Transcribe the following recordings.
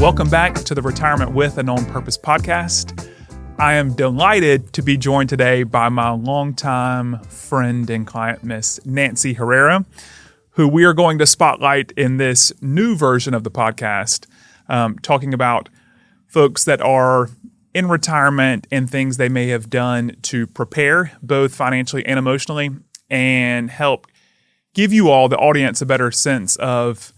Welcome back to the Retirement with a Known Purpose podcast. I am delighted to be joined today by my longtime friend and client, Miss Nancy Herrera, who we are going to spotlight in this new version of the podcast, talking about folks that are in retirement and things they may have done to prepare both financially and emotionally and help give you all, the audience, a better sense of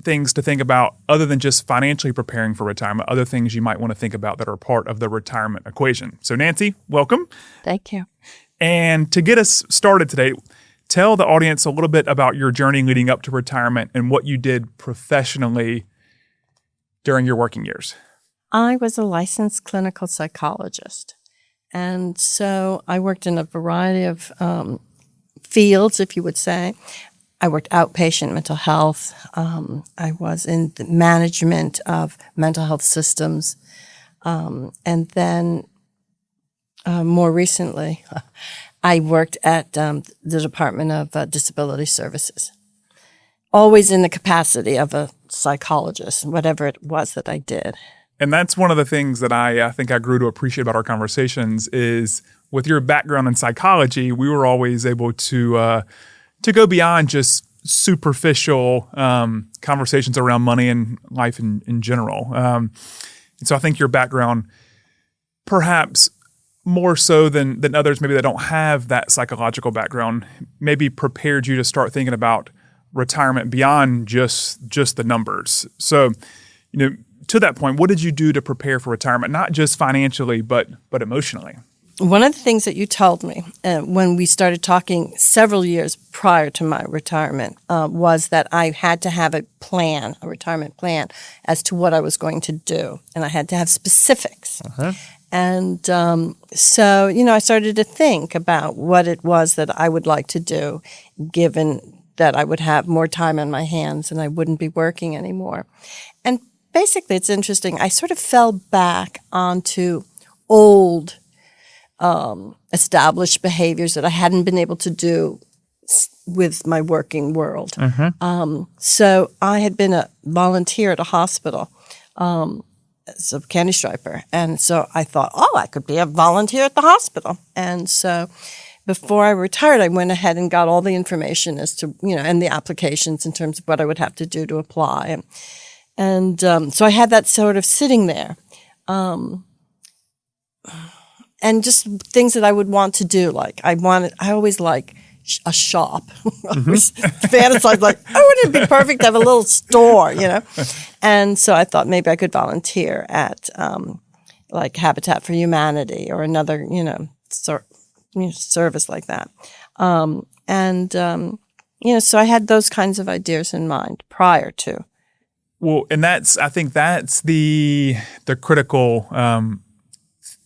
things to think about other than just financially preparing for retirement, other things you might want to think about that are part of the retirement equation. So Nancy, welcome. Thank you. And to get us started today, tell the audience a little bit about your journey leading up to retirement and what you did professionally during your working years. I was a licensed clinical psychologist. And so I worked in a variety of fields, if you would say. I worked outpatient mental health. I was in the management of mental health systems. And then more recently, I worked at the Department of Disability Services, always in the capacity of a psychologist, whatever it was that I did. And that's one of the things that I think I grew to appreciate about our conversations is with your background in psychology, we were always able to go beyond just superficial conversations around money and life in general. And so I think your background, perhaps more so than others, maybe that don't have that psychological background, maybe prepared you to start thinking about retirement beyond just the numbers. So, to that point, what did you do to prepare for retirement, not just financially, but emotionally? One of the things that you told me when we started talking several years prior to my retirement was that I had to have a retirement plan as to what I was going to do, and I had to have specifics. Uh-huh. And so, I started to think about what it was that I would like to do, given that I would have more time on my hands and I wouldn't be working anymore. And basically, it's interesting. I sort of fell back onto old established behaviors that I hadn't been able to do with my working world. Mm-hmm. So I had been a volunteer at a hospital as a candy striper. And so I thought, I could be a volunteer at the hospital. And so before I retired, I went ahead and got all the information as to, and the applications in terms of what I would have to do to apply. And so I had that sort of sitting there. And just things that I would want to do. Like I always like a shop. I always fantasized like, wouldn't it be perfect to have a little store, And so I thought maybe I could volunteer at like Habitat for Humanity or another, service like that. So I had those kinds of ideas in mind prior to. Well, and I think that's the critical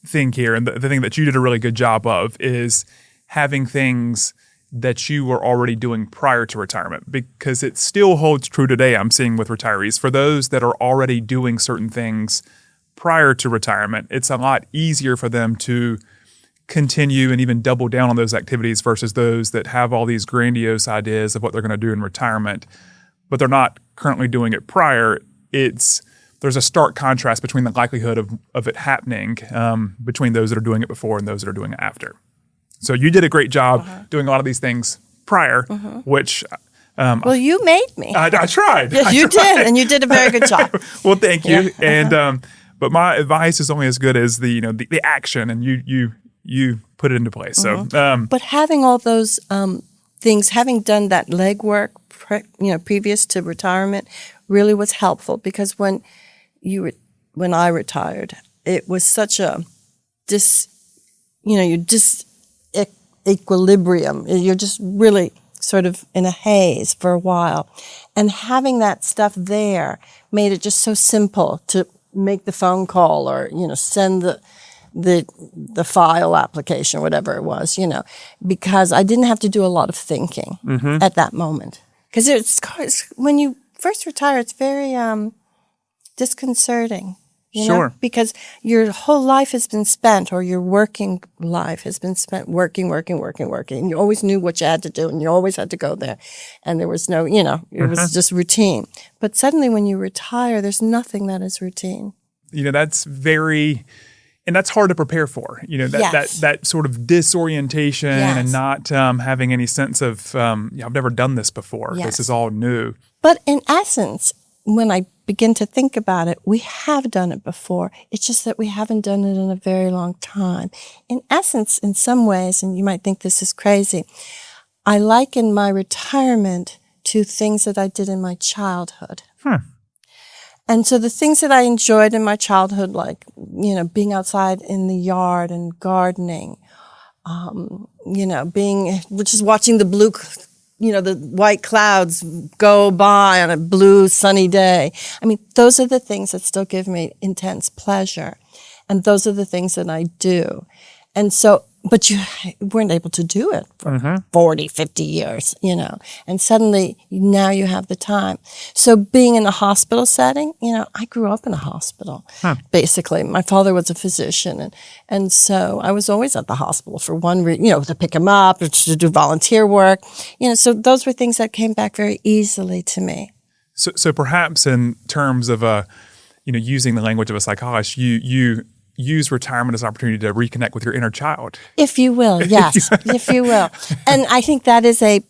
thing here, and the thing that you did a really good job of is having things that you were already doing prior to retirement, because it still holds true today, I'm seeing with retirees. For those that are already doing certain things prior to retirement, it's a lot easier for them to continue and even double down on those activities versus those that have all these grandiose ideas of what they're going to do in retirement, but they're not currently doing it prior. There's a stark contrast between the likelihood of it happening between those that are doing it before and those that are doing it after. So you did a great job doing a lot of these things prior, which... well, you made me. I tried. Yes, you did, and you did a very good job. Well, thank you. Yeah. And but my advice is only as good as the action, and you put it into place. So, but having all those things, having done that legwork, previous to retirement, really was helpful because when I retired, it was such a equilibrium. You're just really sort of in a haze for a while. And having that stuff there made it just so simple to make the phone call or, send the file application, whatever it was, because I didn't have to do a lot of thinking at that moment. Because when you first retire, it's very disconcerting. You Sure. know? Because your whole life has been spent, or your working life has been spent working. And you always knew what you had to do, and you always had to go there. And there was no, it was just routine. But suddenly when you retire, there's nothing that is routine. That's and that's hard to prepare for, that sort of disorientation and not having any sense of, I've never done this before. Yes. This is all new. But in essence, when I begin to think about it, we have done it before. It's just that we haven't done it in a very long time. In essence, in some ways, and you might think this is crazy, I liken my retirement to things that I did in my childhood. And so the things that I enjoyed in my childhood, like, being outside in the yard and gardening, just watching the blue, the white clouds go by on a blue sunny day. I mean, those are the things that still give me intense pleasure. And those are the things that I do. And so, but you weren't able to do it for 40, 50 years, and suddenly now you have the time. So being in a hospital setting, I grew up in a hospital, basically. My father was a physician. And so I was always at the hospital for one reason, to pick him up or to do volunteer work. So those were things that came back very easily to me. So perhaps in terms of, using the language of a psychologist, you use retirement as an opportunity to reconnect with your inner child. If you will, yes, if you will. And I think that is a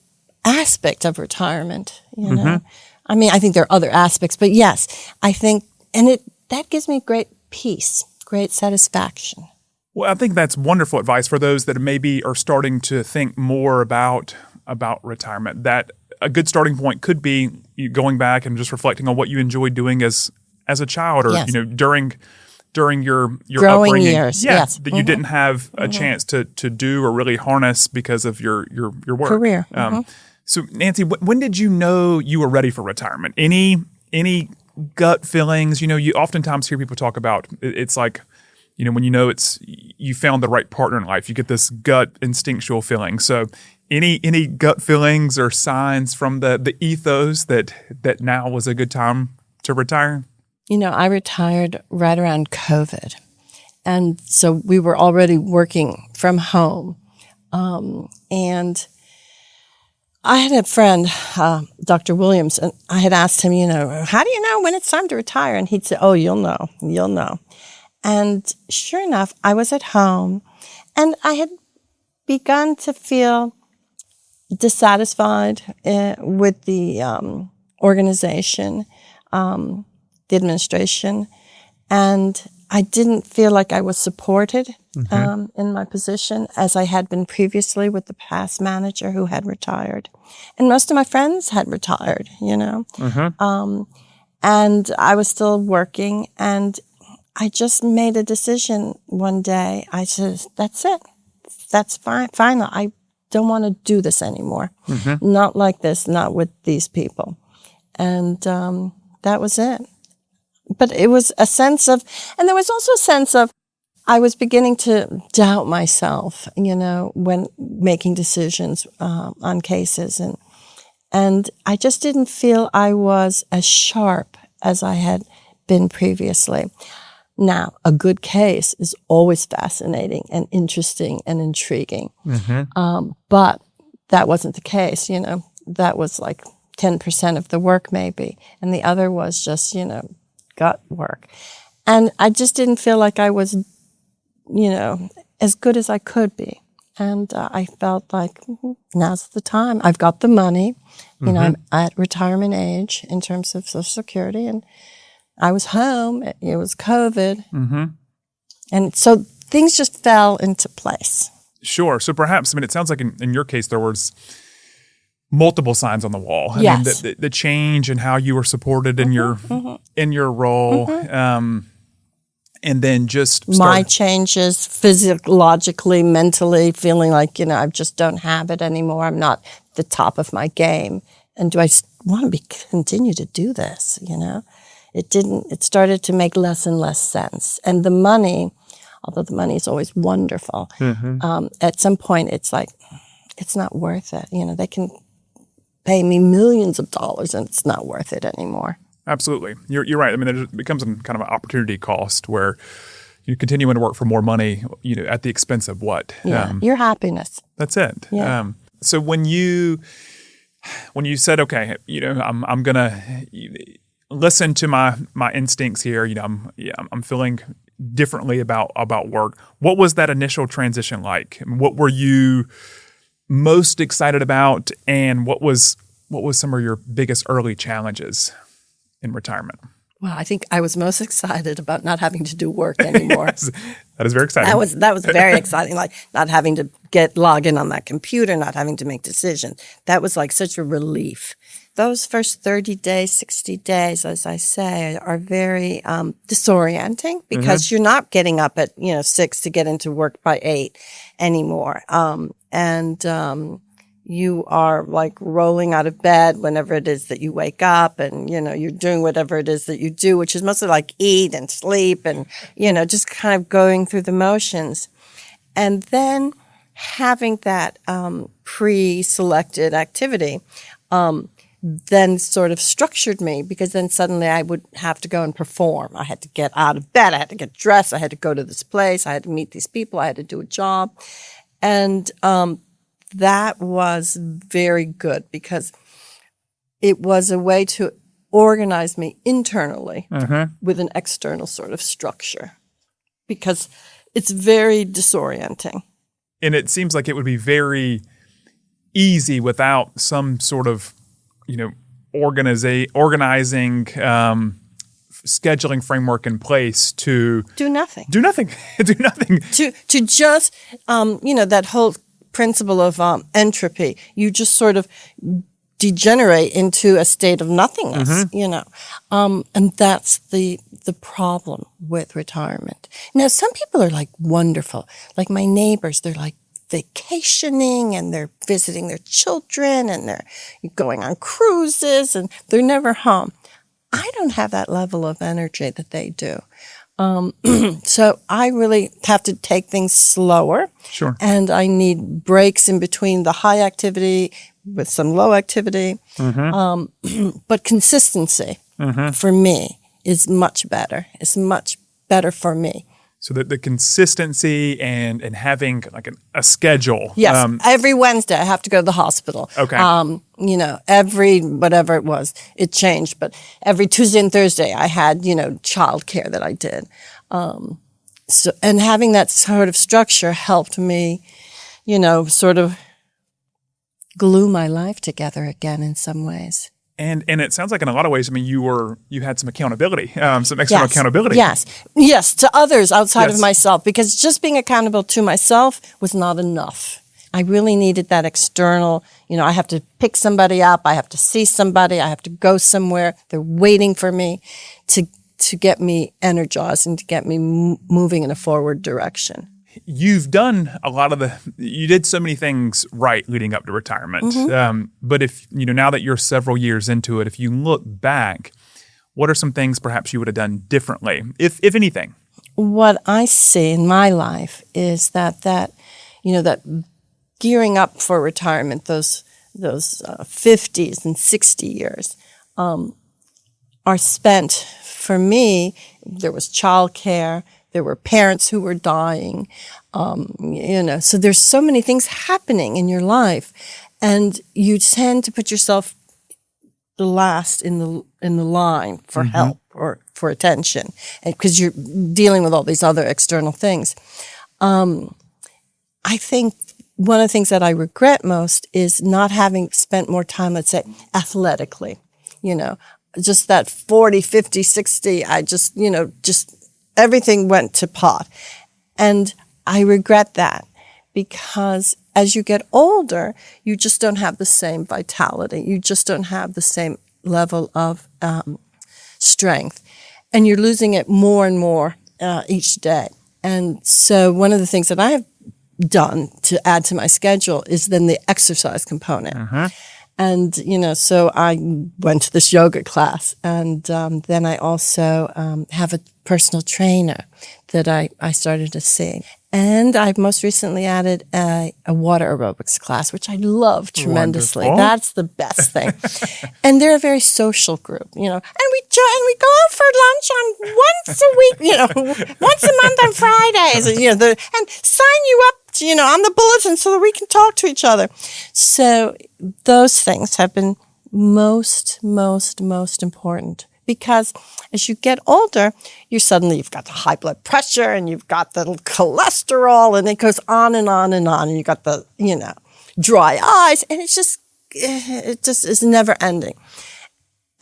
aspect of retirement, I mean, I think there are other aspects, but yes, I think, and that gives me great peace, great satisfaction. Well, I think that's wonderful advice for those that maybe are starting to think more about retirement. That a good starting point could be going back and just reflecting on what you enjoyed doing as a child, or during your growing upbringing, years, that you didn't have a chance to do or really harness because of your work career. So, Nancy, when did you know you were ready for retirement? Any gut feelings? You oftentimes hear people talk about it's like, when you found the right partner in life, you get this gut instinctual feeling. So, any gut feelings or signs from the ethos that now was a good time to retire? I retired right around COVID. And so we were already working from home. And I had a friend, Dr. Williams, and I had asked him, how do you know when it's time to retire? And he'd say, oh, you'll know. And sure enough, I was at home and I had begun to feel dissatisfied with the organization, the administration, and I didn't feel like I was supported in my position as I had been previously with the past manager who had retired. And most of my friends had retired, and I was still working, and I just made a decision one day. I said, that's it. That's fine. Final. I don't want to do this anymore. Not like this, not with these people. And that was it. But it was a sense of, and there was also a sense of, I was beginning to doubt myself, when making decisions on cases. And I just didn't feel I was as sharp as I had been previously. Now, a good case is always fascinating and interesting and intriguing. But that wasn't the case, That was like 10% of the work maybe. And the other was just, gut work. And I just didn't feel like I was, as good as I could be. And I felt like now's the time. I've got the money. I'm at retirement age in terms of Social Security. And I was home. It was COVID. And so things just fell into place. Sure. So perhaps, it sounds like in your case, there was multiple signs on the wall. I mean, the change in how you were supported in your role, and then just my changes physiologically, mentally, feeling like I just don't have it anymore. I'm not the top of my game, and do I want to continue to do this? It didn't. It started to make less and less sense, and the money, although the money is always wonderful, at some point it's like it's not worth it. They can pay me millions of dollars and it's not worth it anymore. Absolutely. You're right. I mean, it becomes kind of an opportunity cost where you continuing to work for more money, at the expense of what? Yeah, your happiness. That's it. Yeah. So when you said, okay, I'm gonna listen to my instincts here. I'm feeling differently about work. What was that initial transition like? What were you most excited about, and what was some of your biggest early challenges in retirement? Well, I think I was most excited about not having to do work anymore. Yes, that is very exciting. That was very exciting. Like not having to log in on that computer, not having to make decisions. That was like such a relief. Those first 30 days, 60 days, as I say, are very disorienting because you're not getting up at 6 to get into work by 8 anymore, you are like rolling out of bed whenever it is that you wake up, and you're doing whatever it is that you do, which is mostly like eat and sleep and just kind of going through the motions. And then having that pre-selected activity then sort of structured me, because then suddenly I would have to go and perform. I had to get out of bed, I had to get dressed, I had to go to this place, I had to meet these people, I had to do a job. And that was very good because it was a way to organize me internally with an external sort of structure, because it's very disorienting. And it seems like it would be very easy without some sort of, organizing, scheduling framework in place to do nothing. Do nothing. To just, that whole principle of entropy. You just sort of degenerate into a state of nothingness, and that's the problem with retirement. Now, some people are like wonderful, like my neighbors. They're like vacationing and they're visiting their children and they're going on cruises and they're never home. I don't have that level of energy that they do. So I really have to take things slower. Sure. And I need breaks in between the high activity with some low activity. But consistency for me is much better. It's much better for me. So that the consistency and having like a schedule. Yes. Every Wednesday I have to go to the hospital. Okay. Every whatever it was, it changed. But every Tuesday and Thursday I had, child care that I did. So having that sort of structure helped me, sort of glue my life together again in some ways. And it sounds like in a lot of ways, I mean, you had some accountability, some external accountability. Yes, to others outside of myself, because just being accountable to myself was not enough. I really needed that external, I have to pick somebody up, I have to see somebody, I have to go somewhere. They're waiting for me to get me energized and to get me moving in a forward direction. You've done you did so many things right leading up to retirement. But if, now that you're several years into it, if you look back, what are some things perhaps you would have done differently, if anything? What I see in my life is that gearing up for retirement, those 50s and 60 years, are spent, for me, there was childcare, there were parents who were dying, so there's so many things happening in your life, and you tend to put yourself the last in the line for help or for attention, because you're dealing with all these other external things. I think one of the things that I regret most is not having spent more time, let's say, athletically, just that 40, 50, 60, I just everything went to pot. And I regret that, because as you get older, you just don't have the same vitality. You just don't have the same level of strength. And you're losing it more and more each day. And so one of the things that I have done to add to my schedule is then the exercise component. And, so I went to this yoga class, and then I also have a personal trainer that I started to see. And I've most recently added a water aerobics class, which I love tremendously. Wonderful. That's the best thing. And they're a very social group, and we go out for lunch on once a week, once a month on Fridays, and sign you up, on the bulletin so that we can talk to each other. So those things have been most important. Because as you get older, you've got the high blood pressure and you've got the cholesterol and it goes on and on and on. And you got the, dry eyes and it just is never ending.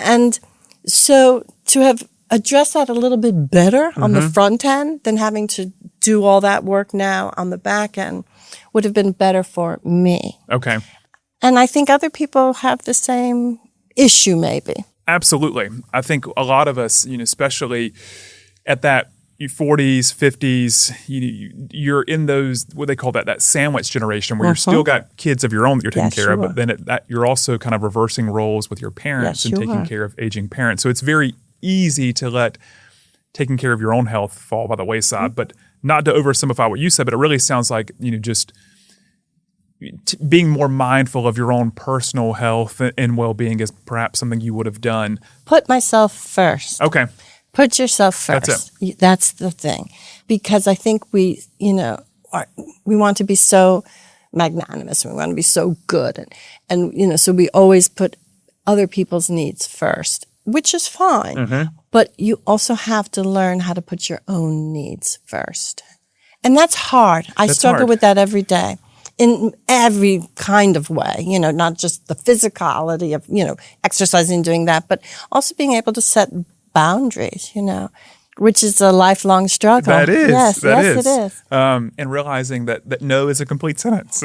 And so to have addressed that a little bit better on the front end than having to do all that work now on the back end would have been better for me. Okay. And I think other people have the same issue maybe. Absolutely. I think a lot of us, especially at that 40s, 50s, you're in those, what they call that sandwich generation where you've still got kids of your own that you're taking care of, but then you're also kind of reversing roles with your parents and taking care of aging parents. So it's very easy to let taking care of your own health fall by the wayside, but not to oversimplify what you said, but it really sounds like, just being more mindful of your own personal health and well-being is perhaps something you would have done. Put myself first. Okay. Put yourself first. That's it. That's the thing. Because I think we want to be so magnanimous. We want to be so good. And so we always put other people's needs first, which is fine. But you also have to learn how to put your own needs first. And that's hard. I struggle with that every day. In every kind of way, not just the physicality of, exercising, doing that, but also being able to set boundaries, which is a lifelong struggle. That is. Yes, it is. And realizing that no is a complete sentence.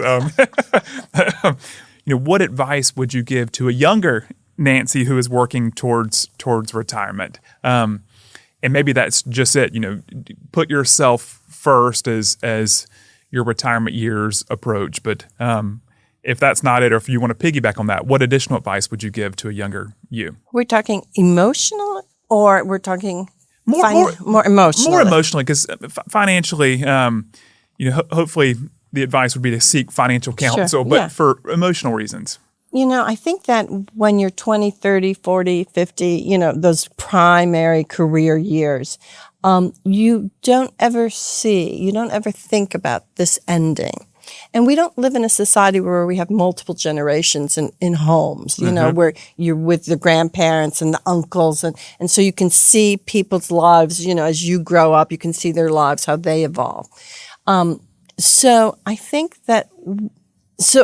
What advice would you give to a younger Nancy who is working towards retirement? And maybe that's just it, put yourself first as your retirement years approach. But if that's not it, or if you want to piggyback on that, what additional advice would you give to a younger you? We're talking emotional, or we're talking more emotionally? More emotionally, because financially, hopefully the advice would be to seek financial counsel, but for emotional reasons. I think that when you're 20, 30, 40, 50, those primary career years, you don't ever think about this ending. And we don't live in a society where we have multiple generations in homes, where you're with the grandparents and the uncles. And so you can see people's lives, as you grow up, you can see their lives, how they evolve. So I think that,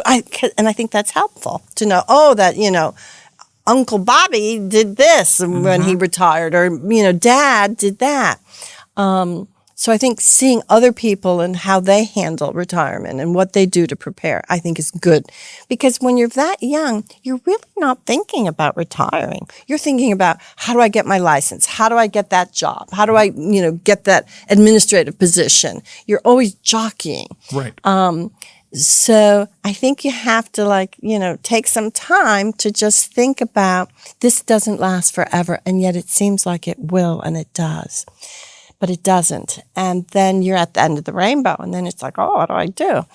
I think that's helpful to know, that, Uncle Bobby did this when he retired, or, Dad did that. So I think seeing other people and how they handle retirement and what they do to prepare, I think is good. Because when you're that young, you're really not thinking about retiring. You're thinking about, how do I get my license? How do I get that job? How do I, get that administrative position? You're always jockeying. Right. So I think you have to take some time to just think about, this doesn't last forever, and yet it seems like it will, and it does. But it doesn't. And then you're at the end of the rainbow, and then it's like, what do I do?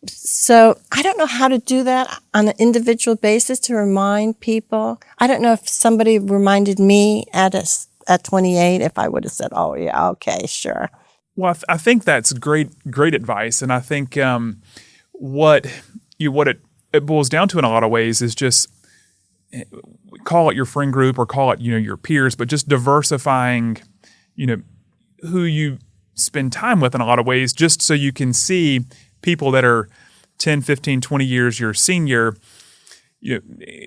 So I don't know how to do that on an individual basis to remind people. I don't know if somebody reminded me at 28, if I would have said, oh, yeah, okay, sure. Well, I think that's great advice. And I think what it boils down to in a lot of ways is just, call it your friend group or call it, your peers, but just diversifying, who you spend time with in a lot of ways, just so you can see people that are 10, 15, 20 years your senior,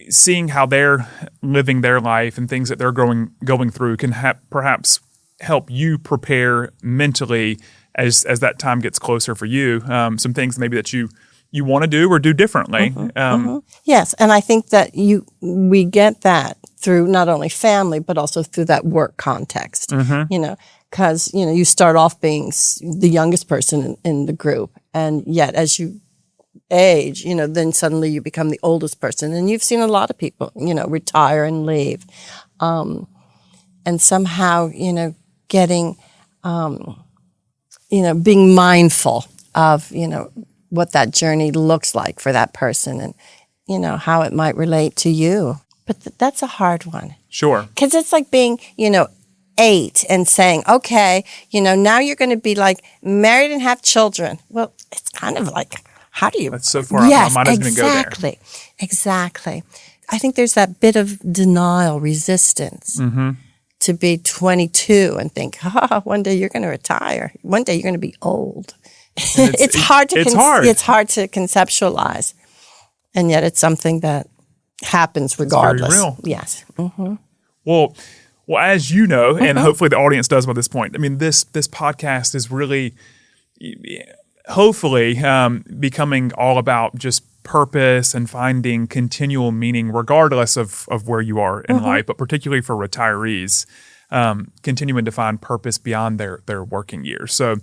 seeing how they're living their life and things that they're going through can perhaps help you prepare mentally as that time gets closer for you. Some things maybe that you want to do or do differently. Yes, and I think that we get that through not only family, but also through that work context, because, you start off being the youngest person in the group, and yet as you age, then suddenly you become the oldest person, and you've seen a lot of people, retire and leave, and somehow, getting, being mindful of, what that journey looks like for that person and, how it might relate to you. But that's a hard one. Sure. Because it's like being, 8 and saying, okay, now you're going to be like married and have children. Well, it's kind of like, how do you? That's so far out. My mind doesn't even go there. Exactly. I think there's that bit of denial, resistance to be 22 and think, one day you're going to retire. One day you're going to be old. It's hard to conceptualize. And yet it's something that happens regardless. It's very real. Yes. Mm-hmm. Well, as you know, and hopefully the audience does by this point, I mean, this podcast is really, hopefully, becoming all about just purpose and finding continual meaning, regardless of where you are in life, but particularly for retirees, continuing to find purpose beyond their working years. So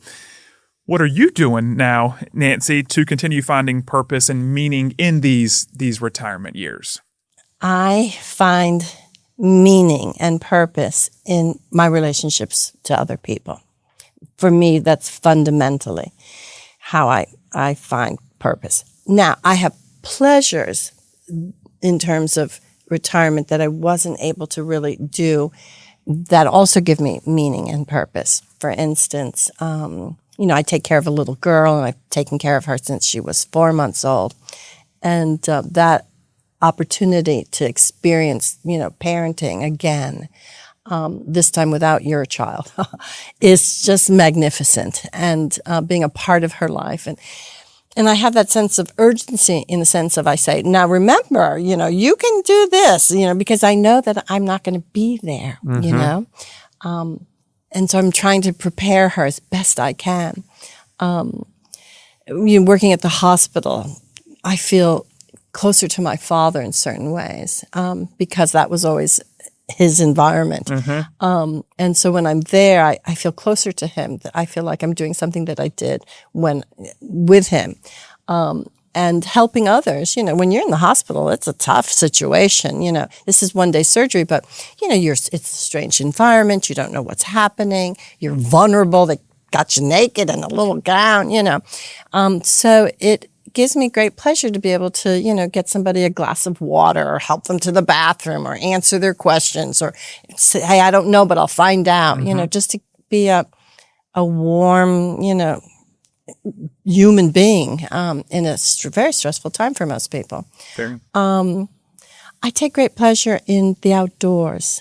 what are you doing now, Nancy, to continue finding purpose and meaning in these retirement years? I find meaning and purpose in my relationships to other people. For me, that's fundamentally how I find purpose. Now, I have pleasures in terms of retirement that I wasn't able to really do that also give me meaning and purpose. For instance, I take care of a little girl, and I've taken care of her since she was 4 months old. And that opportunity to experience, parenting again, this time without your child, is just magnificent. And being a part of her life. And I have that sense of urgency in the sense of I say, now remember, you can do this, because I know that I'm not going to be there, and so I'm trying to prepare her as best I can. Working at the hospital, I feel closer to my father in certain ways because that was always his environment. And so when I'm there, I feel closer to him. I feel like I'm doing something that I did with him. And helping others, when you're in the hospital, it's a tough situation. This is one day surgery, but it's a strange environment. You don't know what's happening. You're vulnerable. They got you naked in a little gown, So it gives me great pleasure to be able to, get somebody a glass of water or help them to the bathroom or answer their questions or say, hey, I don't know, but I'll find out, just to be a warm, human being in a very stressful time for most people. Fair. I take great pleasure in the outdoors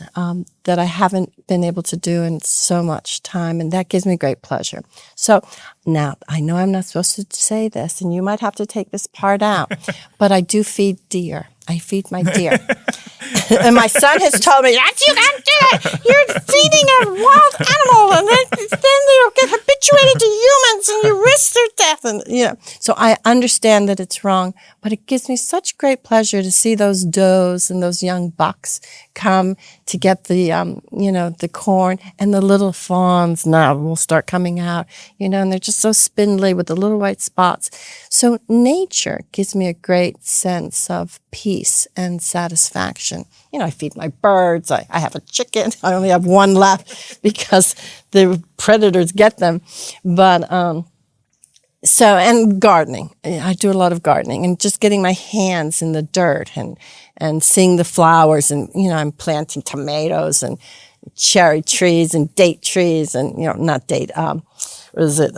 that I haven't been able to do in so much time, and that gives me great pleasure. So now, I know I'm not supposed to say this, and you might have to take this part out, but I do feed deer. I feed my deer. And my son has told me, you can't do it. You're feeding a wild animal, and then they'll get habituated to humans, and you risk their death. And so I understand that it's wrong, but it gives me such great pleasure to see those does and those young bucks come to get the the corn, and the little fawns now will start coming out, and they're just so spindly with the little white spots. So nature gives me a great sense of peace and satisfaction. I feed my birds. I have a chicken. I only have one left because the predators get them. But and gardening. I do a lot of gardening and just getting my hands in the dirt and seeing the flowers. And, I'm planting tomatoes and cherry trees and date trees and, not date. What is it?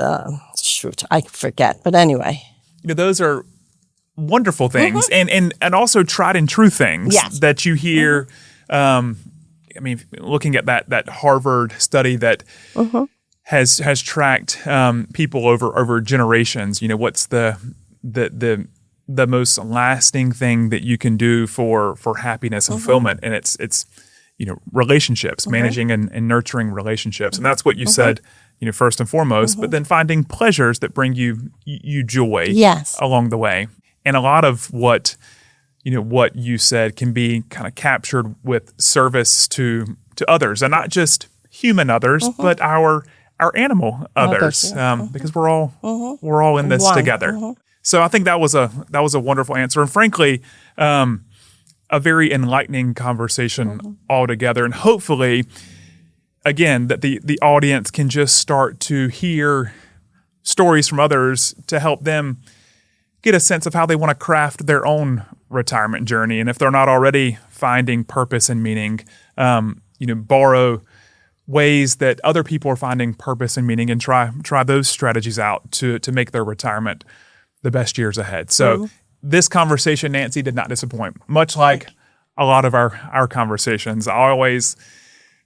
Shoot, I forget. But anyway. Those are wonderful things and also tried and true things that you hear. Looking at that Harvard study that has tracked people over generations. What's the most lasting thing that you can do for happiness and fulfillment, and it's relationships, managing and nurturing relationships, and that's what you said. First and foremost, but then finding pleasures that bring you joy along the way. And a lot of what you said can be kind of captured with service to others, and not just human others, but our animal others, because we're all in this together. So I think that was a wonderful answer, and frankly, a very enlightening conversation altogether. And hopefully, again, that the audience can just start to hear stories from others to help them get a sense of how they want to craft their own retirement journey. And if they're not already finding purpose and meaning, borrow ways that other people are finding purpose and meaning and try those strategies out to make their retirement the best years ahead. So this conversation, Nancy, did not disappoint. Much like a lot of our conversations, I always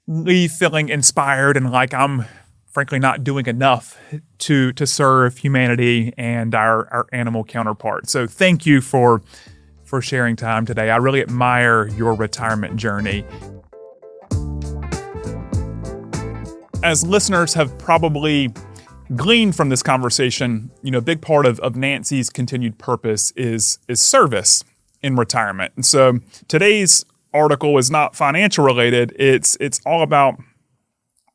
leave feeling inspired and like I'm frankly not doing enough to serve humanity and our animal counterparts. So thank you for sharing time today. I really admire your retirement journey. As listeners have probably gleaned from this conversation, a big part of Nancy's continued purpose is service in retirement. And so today's article is not financial related. It's all about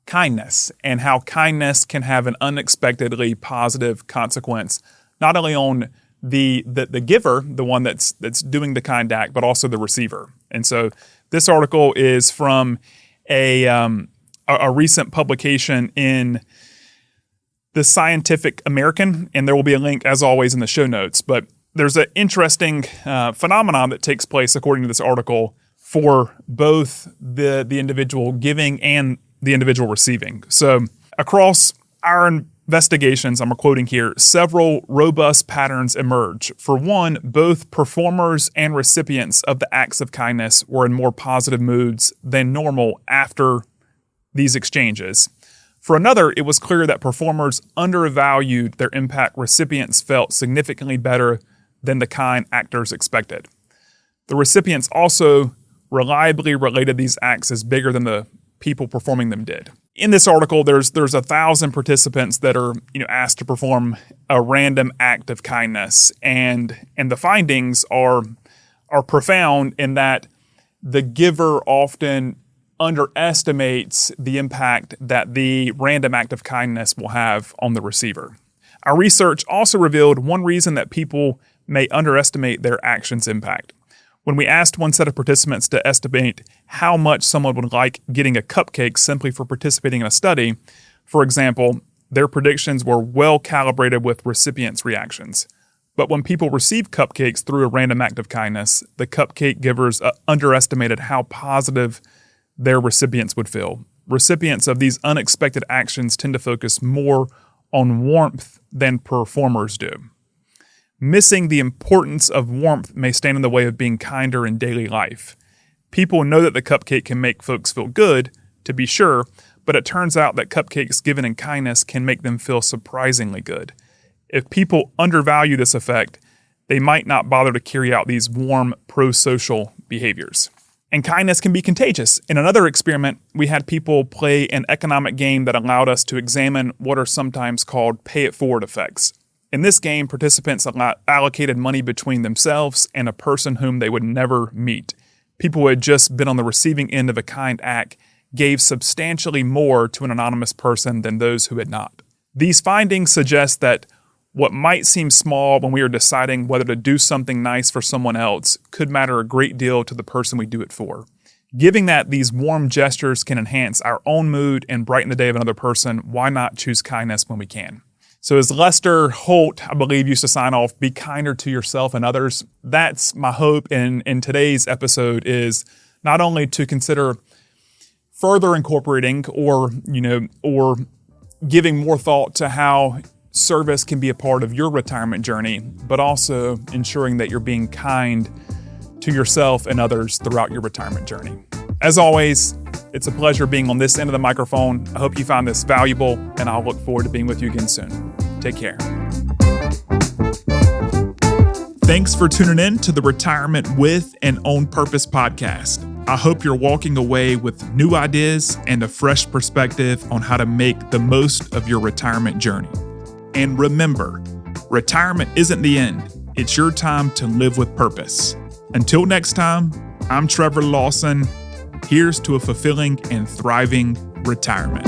kindness and how kindness can have an unexpectedly positive consequence, not only on the giver, the one that's doing the kind act, but also the receiver. And so this article is from a recent publication in the Scientific American, and there will be a link, as always, in the show notes. But there's an interesting phenomenon that takes place, according to this article, for both the individual giving and the individual receiving. So across our investigations, I'm quoting here, several robust patterns emerge. For one, both performers and recipients of the acts of kindness were in more positive moods than normal after these exchanges. For another, it was clear that performers undervalued their impact. Recipients felt significantly better than the kind actors expected. The recipients also reliably related these acts as bigger than the people performing them did. In this article, there's 1,000 participants that are asked to perform a random act of kindness, and the findings are profound in that the giver often underestimates the impact that the random act of kindness will have on the receiver. Our research also revealed one reason that people may underestimate their actions' impact. When we asked one set of participants to estimate how much someone would like getting a cupcake simply for participating in a study, for example, their predictions were well calibrated with recipients' reactions. But when people received cupcakes through a random act of kindness, the cupcake givers underestimated how positive their recipients would feel. Recipients of these unexpected actions tend to focus more on warmth than performers do. Missing the importance of warmth may stand in the way of being kinder in daily life. People know that the cupcake can make folks feel good, to be sure, but it turns out that cupcakes given in kindness can make them feel surprisingly good. If people undervalue this effect, they might not bother to carry out these warm, pro-social behaviors. And kindness can be contagious. In another experiment, we had people play an economic game that allowed us to examine what are sometimes called pay-it-forward effects. In this game, participants allocated money between themselves and a person whom they would never meet. People who had just been on the receiving end of a kind act gave substantially more to an anonymous person than those who had not. These findings suggest that what might seem small when we are deciding whether to do something nice for someone else could matter a great deal to the person we do it for. Given that these warm gestures can enhance our own mood and brighten the day of another person, why not choose kindness when we can? So as Lester Holt, I believe, used to sign off, be kinder to yourself and others. That's my hope in today's episode, is not only to consider further incorporating or giving more thought to how service can be a part of your retirement journey, but also ensuring that you're being kind to yourself and others throughout your retirement journey. As always, it's a pleasure being on this end of the microphone. I hope you found this valuable, and I'll look forward to being with you again soon. Take care. Thanks for tuning in to the Retirement with and On Purpose podcast. I hope you're walking away with new ideas and a fresh perspective on how to make the most of your retirement journey. And remember, retirement isn't the end. It's your time to live with purpose. Until next time, I'm Trevor Lawson. Here's to a fulfilling and thriving retirement.